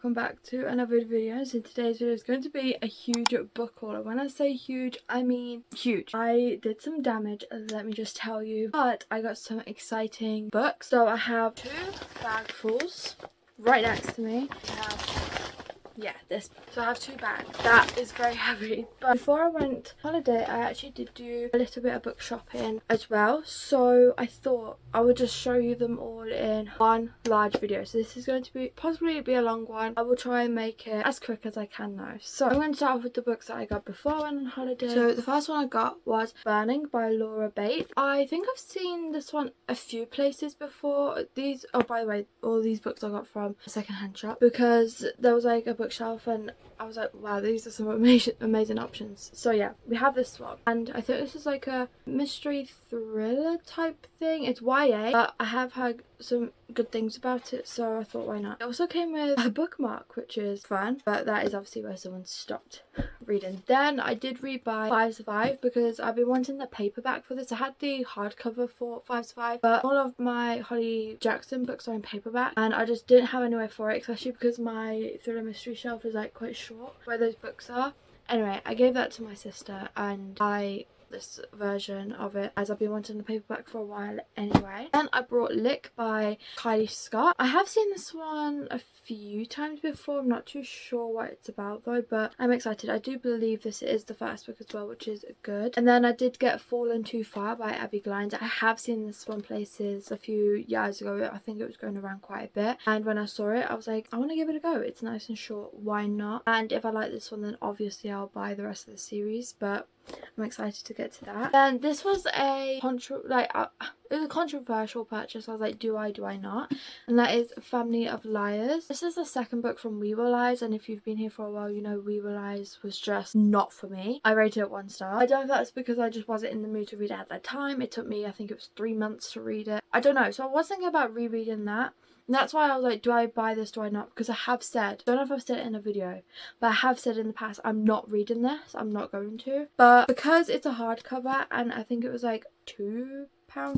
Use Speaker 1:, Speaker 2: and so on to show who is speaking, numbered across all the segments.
Speaker 1: welcome back to another video. So today's video is going to be a huge book haul. When I say huge, I mean huge. I did some damage, let me just tell you, but I got some exciting books. So I have 2 bagfuls right next to me. This. So I have 2 bags. That is very heavy. But before I went on holiday, I actually did do a little bit of book shopping as well. So I thought I would just show you them all in one large video. So this is going to be possibly a long one. I will try and make it as quick as I can though. So I'm going to start off with the books that I got before I went on holiday. So the first one I got was Burning by Laura Bates. I think I've seen this one a few places before. These, oh by the way, all these books I got from a secondhand shop because there was like a bookshelf and I was like, wow, these are some amazing options. So yeah, we have this one, and I think this is like a mystery thriller type thing. It's YA, but I have heard some good things about it, so I thought, why not? It also came with a bookmark, which is fun, but that is obviously where someone stopped reading. Then I did read by 5 Survive because I've been wanting the paperback for this. I had the hardcover for 5 Survive, but all of my Holly Jackson books are in paperback and I just didn't have anywhere for it, especially because my thriller mystery shelf is like quite short where those books are. Anyway, I gave that to my sister and I this version of it as I've been wanting the paperback for a while anyway. Then I brought Lick by Kylie Scott. I have seen this one a few times before. I'm not too sure what it's about though, but I'm excited. I do believe this is the first book as well, which is good. And then I did get Fallen Too Far by Abby Glines. I have seen this one places a few years ago. I think it was going around quite a bit, and when I saw it I was like, I want to give it a go. It's nice and short, why not? And if I like this one, then obviously I'll buy the rest of the series, but I'm excited to get to that. Then this was a it was a controversial purchase. I was like, do I not? And that is Family of Liars. This is the second book from We Will Lies, and if you've been here for a while, you know We Will Lies was just not for me. I rated it 1 star. I don't know if that's because I just wasn't in the mood to read it at that time. It took me, I think it was 3 months to read it. I don't know. So I was thinking about rereading that. And that's why I was like, do I buy this, do I not? Because I have said, don't know if I've said it in a video, but I have said in the past, I'm not reading this. I'm not going to. But because it's a hardcover, and I think it was like £2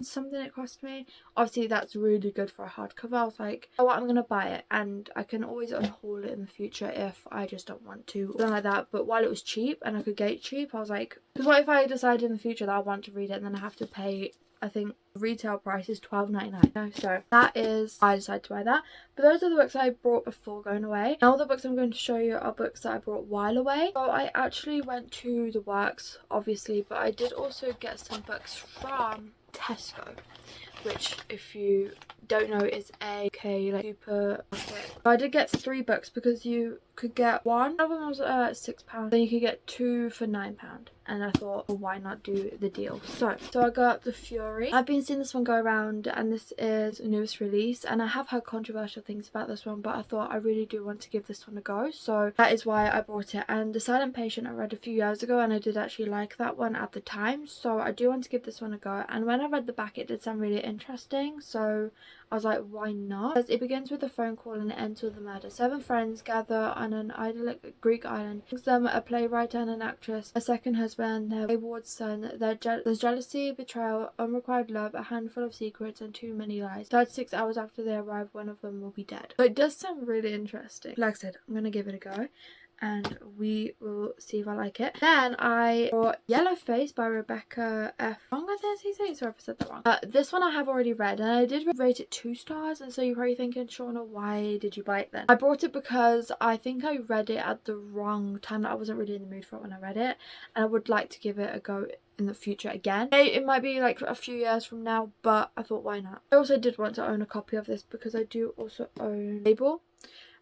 Speaker 1: something it cost me. Obviously that's really good for a hardcover. I was like, oh, I'm gonna buy it, and I can always unhaul it in the future if I just don't want to, something like that. But while it was cheap and I could get it cheap, I was like, because what if I decide in the future that I want to read it and then I have to pay, I think retail price is £12.99. So that is why I decided to buy that. But those are the books I brought before going away. Now the books I'm going to show you are books that I brought while away. So I actually went to the works obviously, but I did also get some books from Tesco, which if you don't know is a like supermarket. I did get 3 books because you could get one of them was £6, then you could get 2 for £9, and I thought, well, why not do the deal? So I got The Fury. I've been seeing this one go around, and this is a newest release, and I have heard controversial things about this one, but I thought I really do want to give this one a go, so that is why I bought it. And The Silent Patient I read a few years ago, and I did actually like that one at the time, so I do want to give this one a go. And when I read the back, it did sound really interesting, so I was like, why not? It begins with a phone call and it ends with a murder. 7 friends gather on an idyllic Greek island. Amongst them a playwright and an actress, a second husband, their wayward son. There's jealousy, betrayal, unrequited love, a handful of secrets, and too many lies. 36 hours after they arrive, one of them will be dead. So it does sound really interesting. Like I said, I'm gonna give it a go, and we will see if I like it. Then I bought Yellow Face by Rebecca F. Wrong, I think I sorry if I said that wrong. This one I have already read, and I did rate it 2 stars, and so you're probably thinking, Shauna, why did you buy it then? I bought it because I think I read it at the wrong time. I wasn't really in the mood for it when I read it, and I would like to give it a go in the future again. It might be like a few years from now, but I thought, why not? I also did want to own a copy of this because I do also own Label,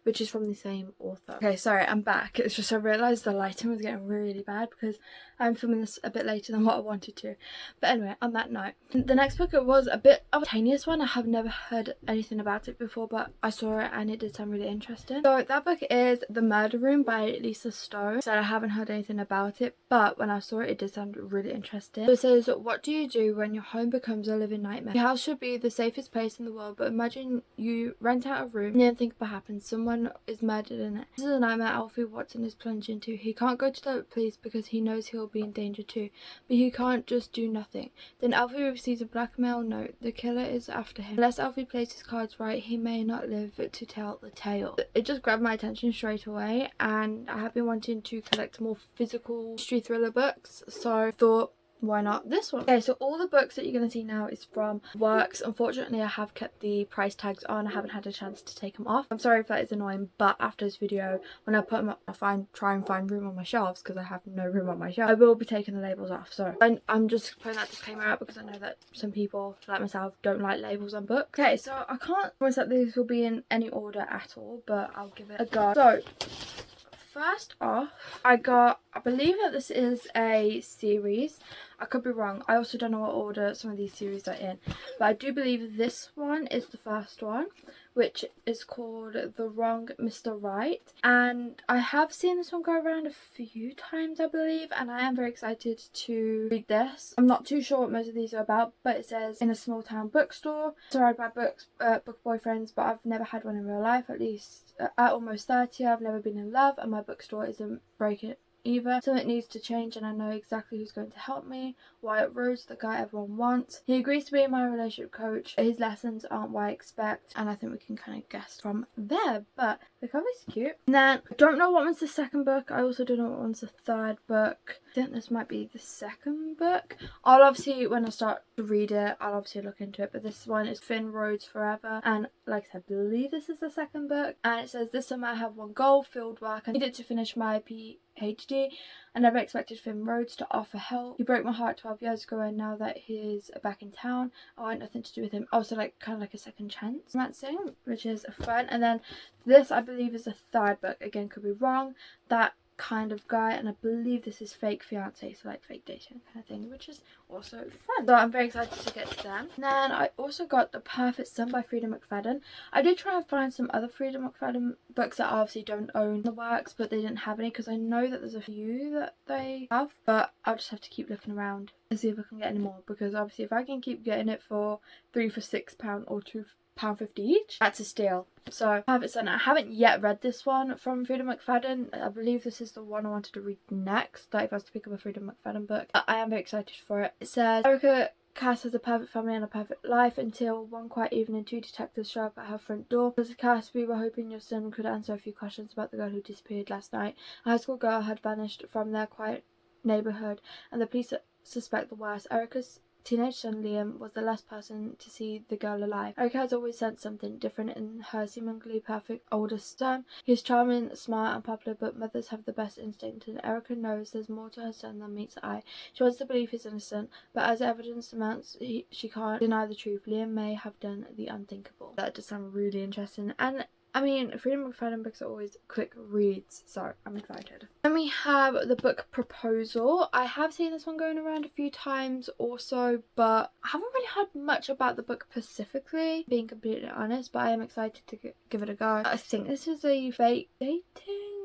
Speaker 1: which is from the same author. Okay, sorry, I'm back. It's just I realised the lighting was getting really bad because I'm filming this a bit later than what I wanted to. But anyway, on that note, the next book, it was a bit of a tiniest one. I have never heard anything about it before, but I saw it and it did sound really interesting. So that book is The Murder Room by Lisa Stone. So I haven't heard anything about it, but when I saw it, it did sound really interesting. So it says, what do you do when your home becomes a living nightmare? Your house should be the safest place in the world, but imagine you rent out a room and then think what happens. Someone someone is murdered in it. This is a nightmare Alfie Watson is plunged into. He can't go to the police because he knows he'll be in danger too, but he can't just do nothing. Then Alfie receives a blackmail note. The killer is after him. Unless Alfie plays his cards right, he may not live to tell the tale. It just grabbed my attention straight away, and I have been wanting to collect more physical mystery thriller books, so I thought, why not this one? Okay, so all the books that you're going to see now is from Works. Unfortunately, I have kept the price tags on. I haven't had a chance to take them off. I'm sorry if that is annoying, but after this video, when I put them up, I'll try and find room on my shelves because I have no room on my shelf. I will be taking the labels off. So I'm just putting that disclaimer out because I know that some people, like myself, don't like labels on books. Okay, so I can't promise that these will be in any order at all, but I'll give it a go. So first off, I believe that this is a series. I could be wrong. I also don't know what order some of these series are in, but I do believe this one is the first one, which is called The Wrong Mr. Right. And I have seen this one go around a few times, I believe, and I am very excited to read this. I'm not too sure what most of these are about, but it says in a small town bookstore, surrounded by book boyfriends, but I've never had one in real life. At least at almost 30, I've never been in love, and my bookstore isn't breaking either. Something needs to change, and I know exactly who's going to help me. Wyatt Rhodes, the guy everyone wants. He agrees to be my relationship coach. His lessons aren't what I expect, and I think we can kind of guess from there, but the cover's cute. And then I don't know what one's the second book. I also don't know what one's the third book. I think this might be the second book. I'll obviously, when I start to read it, I'll obviously look into it, but this one is Finn Rhodes Forever, and like I said, I believe this is the second book. And it says, this summer I have one goal, field work. I needed to finish my PhD. I never expected Finn Rhodes to offer help. He broke my heart 12 years ago, and now that he's back in town, I want nothing to do with him. Also, like, kind of like a second chance romancing, which is fun. And then this, I believe, is the third book. Again, could be wrong. That kind of guy, and I believe this is fake fiance, so like fake dating kind of thing, which is also fun. So I'm very excited to get to them. And then I also got The Perfect Son by Frida McFadden. I did try and find some other Frida McFadden books that I obviously don't own the works, but they didn't have any, because I know that there's a few that they have, but I'll just have to keep looking around and see if I can get any more, because obviously if I can keep getting it for 3 for £6 or £2.50 each, that's a steal. So Perfect Son, I haven't yet read this one from Frida McFadden. I believe this is the one I wanted to read next, like if I was to pick up a Frida McFadden book. I am very excited for it. It says, Erica Cass has a perfect family and a perfect life until one quiet evening 2 detectives show up at her front door. As a Cass, we were hoping your son could answer a few questions about the girl who disappeared last night. A high school girl had vanished from their quiet neighbourhood, and the police suspect the worst. Erica's teenage son Liam was the last person to see the girl alive. Erica has always sensed something different in her seemingly perfect oldest son. He's charming, smart and popular, but mothers have the best instinct, and Erica knows there's more to her son than meets the eye. She wants to believe he's innocent, but as evidence amounts, she can't deny the truth. Liam may have done the unthinkable. That does sound really interesting, and I mean, Frida McFadden books are always quick reads, so I'm excited. Then we have the book Proposal. I have seen this one going around a few times also, but I haven't really heard much about the book specifically, being completely honest, but I am excited to give it a go. I think this is a fake dating.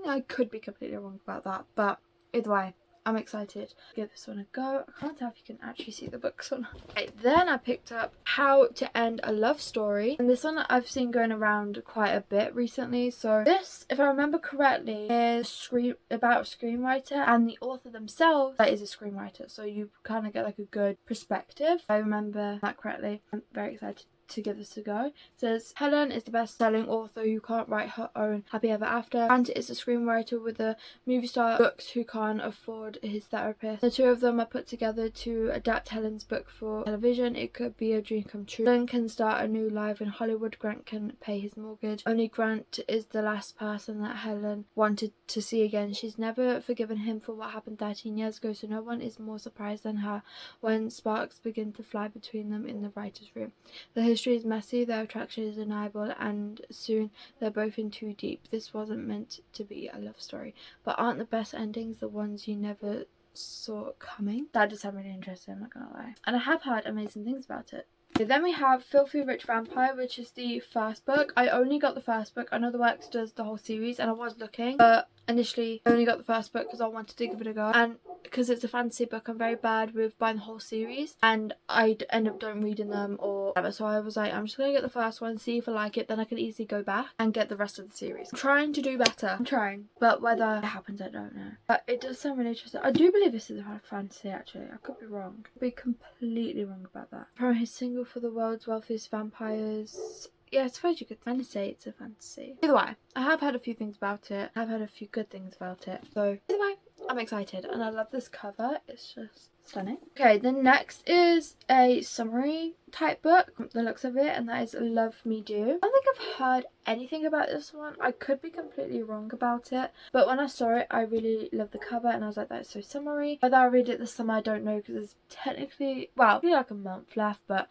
Speaker 1: I could be completely wrong about that, but either way, I'm excited to give this one a go. I can't tell if you can actually see the books or not. Okay, then I picked up How to End a Love Story. And this one I've seen going around quite a bit recently. So this, if I remember correctly, is about a screenwriter, and the author themselves is a screenwriter. So you kind of get like a good perspective. If I remember that correctly. I'm very excited to give this a go. It says, Helen is the best-selling author who can't write her own happy ever after. Grant is a screenwriter with a movie star Books who can't afford his therapist. The two of them are put together to adapt Helen's book for television. It could be a dream come true. Helen can start a new life in Hollywood. Grant can pay his mortgage. Only Grant is the last person that Helen wanted to see again. She's never forgiven him for what happened 13 years ago, so no one is more surprised than her when sparks begin to fly between them in the writer's room. The history is messy, their attraction is undeniable, and soon they're both in too deep. This wasn't meant to be a love story, but aren't the best endings the ones you never saw coming? That does sound really interesting, I'm not gonna lie. And I have heard amazing things about it. Okay, then we have Filthy Rich Vampire, which is the first book. I only got the first book. I know the Works does the whole series, and I was looking, but initially I only got the first book because I wanted to give it a go, and because it's a fantasy book, I'm very bad with buying the whole series and I end up don't reading them or whatever. So I was like, I'm just gonna get the first one, see if I like it, then I can easily go back and get the rest of the series. I'm trying to do better. I'm trying, but whether it happens, I don't know. But it does sound really interesting. I do believe this is a fantasy, actually. I could be wrong. I could be completely wrong about that. Apparently he's single for the world's wealthiest vampires. Yeah, I suppose you could kind of say it's a fantasy. Either way, I have heard a few things about it. I've heard a few good things about it. So either way, I'm excited and I love this cover. It's just stunning. Okay, the next is a summary type book, the looks of it, and that is Love Me Do. I don't think I've heard anything about this one. I could be completely wrong about it, but when I saw it, I really loved the cover and I was like, that's so summery. Whether I'll read it this summer, I don't know, because it's technically, well, maybe like a month left, but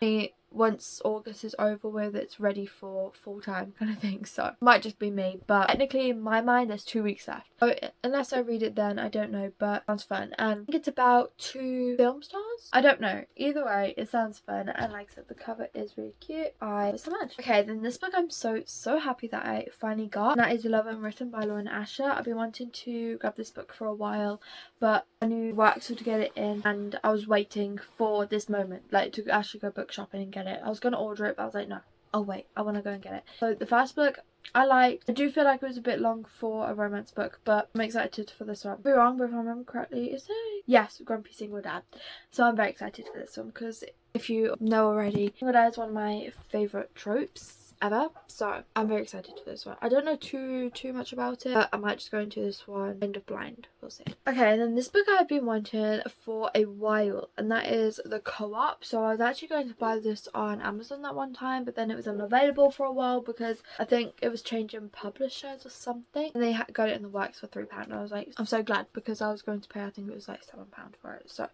Speaker 1: once August is over with, it's ready for full time kind of thing. So it might just be me, but technically in my mind there's 2 weeks left. So unless I read it then, I don't know, but it sounds fun. And I think it's about 2 film stars. I don't know. Either way, it sounds fun, and like I said, the cover is really cute. I love it so much. Okay, then this book I'm so happy that I finally got, and that is Love Unwritten by Lauren Asher. I've been wanting to grab this book for a while, but I knew work to get it in, and I was waiting for this moment, like to actually go book shopping and get it. I was gonna order it, but I was like, no, I'll wait. I want to go and get it. So the first book I liked. I do feel like it was a bit long for a romance book, but I'm excited for this one. I'll be wrong, but if I remember correctly, is it? Yes, Grumpy Single Dad. So I'm very excited for this one because if you know already, Single Dad is one of my favourite tropes ever, so I'm very excited for this one. I don't know too much about it, but I might just go into this one kind of blind. We'll see. Okay, and then this book I've been wanting for a while, and that is The Co-op. So I was actually going to buy this on Amazon that one time, but then it was unavailable for a while because I think it was changing publishers or something, and they got it in the works for £3. I was like, I'm so glad, because I was going to pay, I think it was like £7 for it. So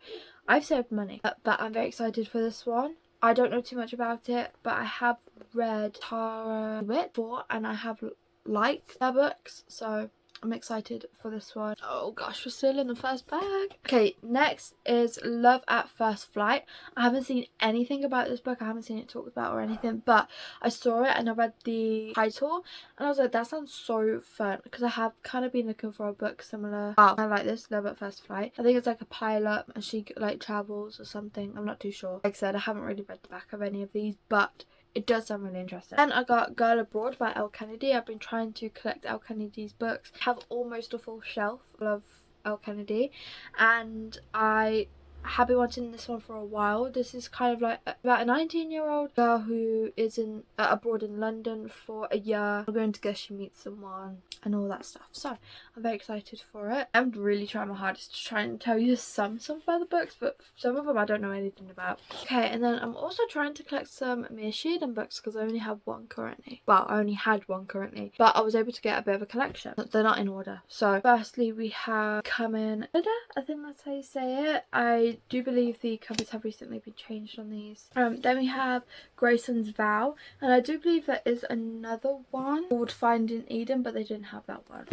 Speaker 1: I've saved money, but I'm very excited for this one. I don't know too much about it, but I have read Tara Witt before, and I have liked their books, so I'm excited for this one. Oh gosh, we're still in the first bag. Okay, next is Love at First Flight. I haven't seen anything about this book. I haven't seen it talked about or anything, but I saw it and I read the title and I was like, that sounds so fun, because I have kind of been looking for a book similar. Wow, I like this, Love at First Flight. I think it's like a pilot and she like travels or something. I'm not too sure. Like I said, I haven't really read the back of any of these, but it does sound really interesting. And I got Girl Abroad by Elle Kennedy. I've been trying to collect Elle Kennedy's books. I have almost a full shelf of Elle Kennedy, and I have been wanting this one for a while. This is kind of like about a 19-year-old girl who is abroad in London for a year. I'm going to guess she meets someone and all that stuff. So I'm very excited for it. I'm really trying my hardest to try and tell you some of the books, but some of them I don't know anything about. Okay, and then I'm also trying to collect some Mia Sheardon books because I only have one currently. Well, I only had one currently, but I was able to get a bit of a collection. They're not in order. So firstly we have Come I think that's how you say it. I do believe the covers have recently been changed on these. Then we have Grayson's Vow, and I do believe there is another one called Finding Eden, but they didn't have that one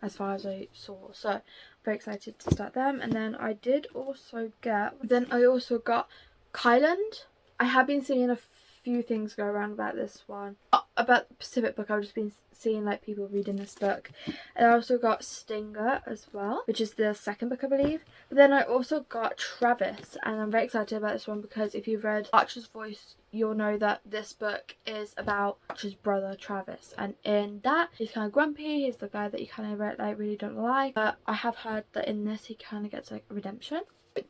Speaker 1: as far as I saw, so I'm very excited to start them. And then I also got Kyland. I have been seeing a few things go around about this one. About the Pacific book, I've just been seeing like people reading this book. And I also got Stinger as well, which is the second book I believe. But then I also got Travis, and I'm very excited about this one because if you've read Archer's Voice, you'll know that this book is about Archer's brother Travis, and in that he's kind of grumpy. He's the guy that you kind of really don't like, but I have heard that in this he kind of gets like a redemption.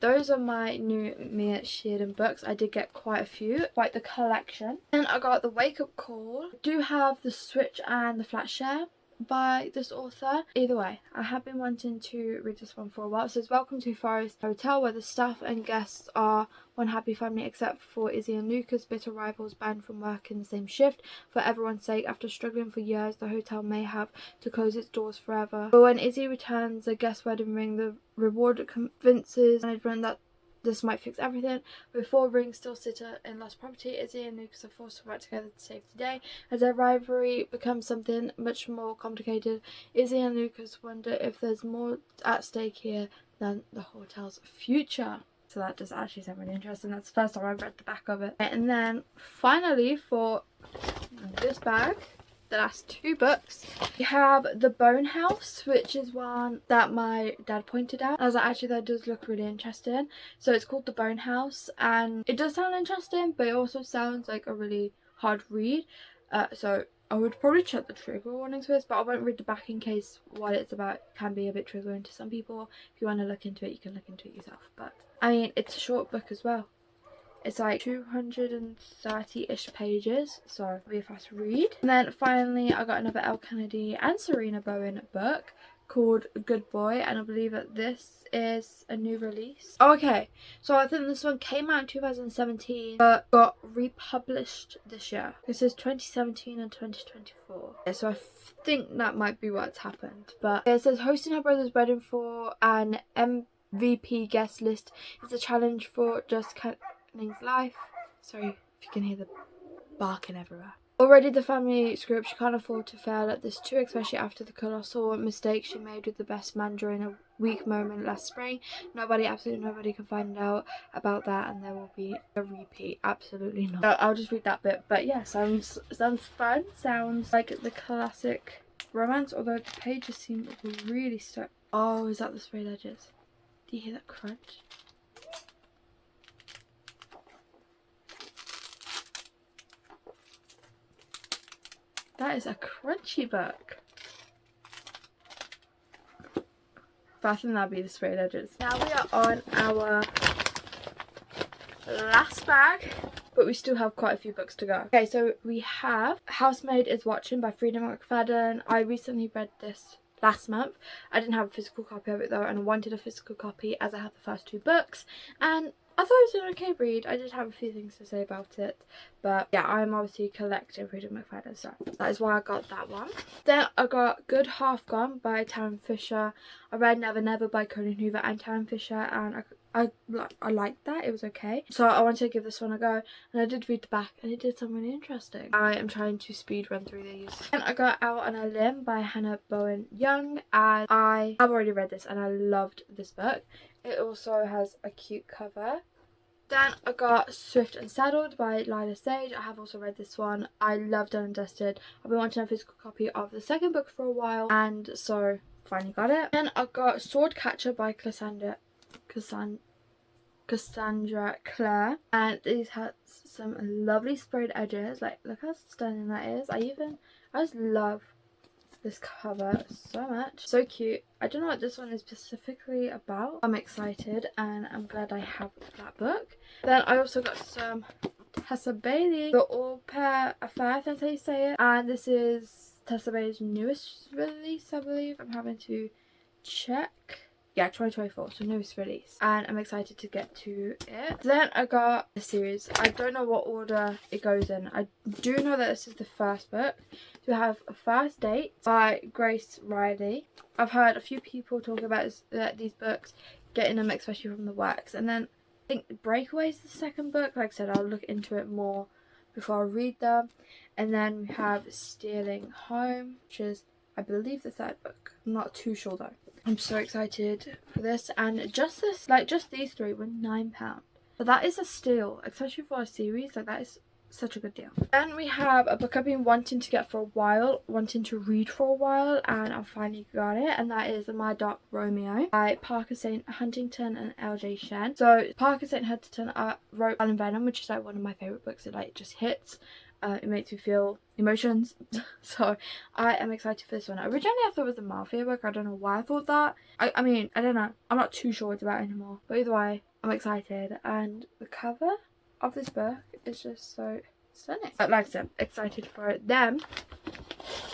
Speaker 1: Those are my new Mia Sheardon books. I did get quite a few, quite the collection. And I got The Wake Up Call. I do have The Switch and The Flat Share by this author. Either way, I have been wanting to read this one for a while. It says, welcome to Forest Hotel, where the staff and guests are one happy family except for Izzy and Lucas, bitter rivals banned from work in the same shift. For everyone's sake, after struggling for years, the hotel may have to close its doors forever. But when Izzy returns a guest wedding ring, the reward convinces management that this might fix everything. Before Ring still sit in lost property, Izzy and Lucas are forced to work together to save the day. As their rivalry becomes something much more complicated, Izzy and Lucas wonder if there's more at stake here than the hotel's future. So that does actually sound really interesting. That's the first time I've read the back of it. And then finally for this bag, the last two books. We have The Bone House, which is one that my dad pointed out. I was like, actually that does look really interesting. So it's called The Bone House, and it does sound interesting, but it also sounds like a really hard read. So I would probably check the trigger warnings for this, but I won't read the back in case what it's about can be a bit triggering to some people. If you want to look into it, you can look into it yourself. But I mean, it's a short book as well. It's like 230-ish pages, so it'll be a fast read. And then finally, I got another Elle Kennedy and Serena Bowen book called Good Boy, and I believe that this is a new release. Oh, okay, so I think this one came out in 2017 but got republished this year. This is 2017 and 2024. Yeah, so I think that might be what's happened. But it says hosting her brother's wedding for an MVP guest list is a challenge for Just Canning's life. Sorry if you can hear the barking everywhere. Already the family script, she can't afford to fail at this too, especially after the colossal mistake she made with the best man during a weak moment last spring. Absolutely nobody can find out about that, and there will be a repeat. Absolutely not. I'll just read that bit. But yeah, sounds fun. Sounds like the classic romance, although the pages seem really stuck. Oh, is that the sprayed edges? Do you hear that crunch? That is a crunchy book. But I think that'll be the sprayed edges. Now we are on our last bag, but we still have quite a few books to go. Okay, so we have Housemaid is Watching by Freida McFadden. I recently read this last month. I didn't have a physical copy of it though, and I wanted a physical copy as I had the first two books, and I thought it was an okay read. I did have a few things to say about it, but yeah, I'm obviously collecting Freida McFadden, so that is why I got that one. Then I got Good Half Gone by Taryn Fisher. I read Never Never by Colin Hoover and Taryn Fisher, and I liked that. It was okay, so I wanted to give this one a go, and I did read the back, and it did something really interesting. I am trying to speed run through these. Then I got Out on a Limb by Hannah Bowen Young, and I have already read this and I loved this book. It also has a cute cover. Then I got Swift and Saddled by Lila Sage. I have also read this one. I love Done and Dusted. I've been wanting a physical copy of the second book for a while, and so finally got it. Then I got Swordcatcher by Cassandra Clare, and these has some lovely sprayed edges. Like, look how stunning that is. I just love this cover so much. So cute. I don't know what this one is specifically about. I'm excited and I'm glad I have that book. Then I also got some Tessa Bailey, The All Pair Affair, that's how you say it. And this is Tessa Bailey's newest release, I believe. I'm having to check. Yeah, 2024, so newest release, and I'm excited to get to it. Then I got a series. I don't know what order it goes in. I do know that this is the first book. So we have A First Date by Grace Riley. I've heard a few people talk about these books, getting them especially from the works. And then I think Breakaway is the second book. Like I said, I'll look into it more before I read them. And then we have Stealing Home, which is, I believe, the third book. I'm not too sure though. I'm so excited for this, and just these three were £9. But that is a steal, especially for a series. Like, that is such a good deal. Then we have a book I've been wanting to get for a while, wanting to read for a while, and I finally got it, and that is My Dark Romeo by Parker St. Huntington and LJ Shen. So Parker St. Huntington wrote Alan Venom, which is like one of my favourite books. It like just hits. It makes me feel emotions. So I am excited for this one. Originally I thought it was a mafia book. I don't know why I thought that. I mean, I don't know. I'm not too sure what it's about anymore. But either way, I'm excited. And the cover of this book is just so stunning. But like I said, excited for it. Then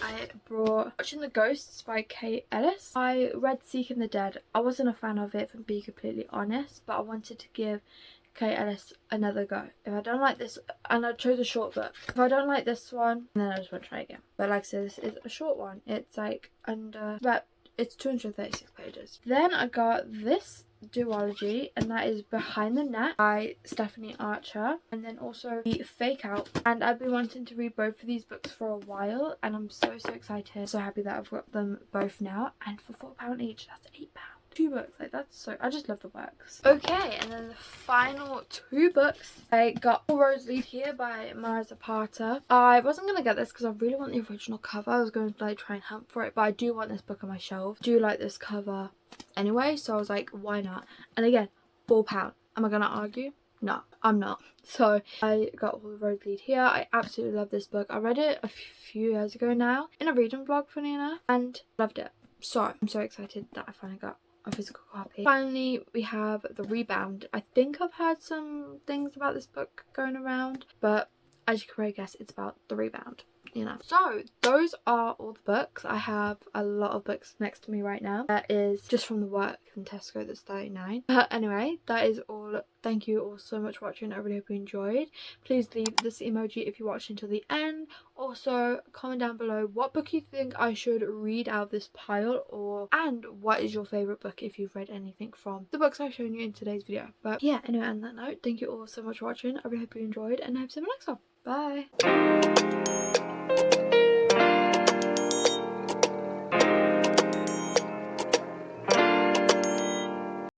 Speaker 1: I brought Watching the Ghosts by Kate Ellis. I read Seeking the Dead. I wasn't a fan of it, if I'm being completely honest. But I wanted to give Kate Ellis another go. If I don't like this, and I chose a short book, if I don't like this one, then I just want to try again. But like I said, this is a short one. It's like it's 236 pages. Then I got this duology, and that is Behind the Net by Stephanie Archer, and then also The Fake Out. And I've been wanting to read both of these books for a while, and I'm so excited, so happy that I've got them both now. And for £4 each, that's £8. 2 books, like that's so, I just love the works. Okay, and then the final 2 books, I got All Roads Lead Here by Mara Zapata. I wasn't gonna get this because I really want the original cover. I was going to like try and hunt for it, but I do want this book on my shelf. I do like this cover anyway, so I was like, why not? And again, £4. Am I gonna argue? No, I'm not. So I got All the Roads Lead Here. I absolutely love this book. I read it a few years ago now in a reading vlog, funny enough, and loved it. So I'm so excited that I finally got a physical copy. Finally, we have The Rebound. I think I've heard some things about this book going around, but as you can probably guess, it's about the rebound, you know. So those are all the books. I have a lot of books next to me right now. That is just from the work from Tesco, that's 39. But anyway, that is all. Thank you all so much for watching. I really hope you enjoyed. Please leave this emoji if you watched until the end. Also comment down below what book you think I should read out of this pile, and what is your favorite book if you've read anything from the books I've shown you in today's video. But yeah, anyway, on that note, thank you all so much for watching. I really hope you enjoyed, and I hope to see you in the next one. Bye.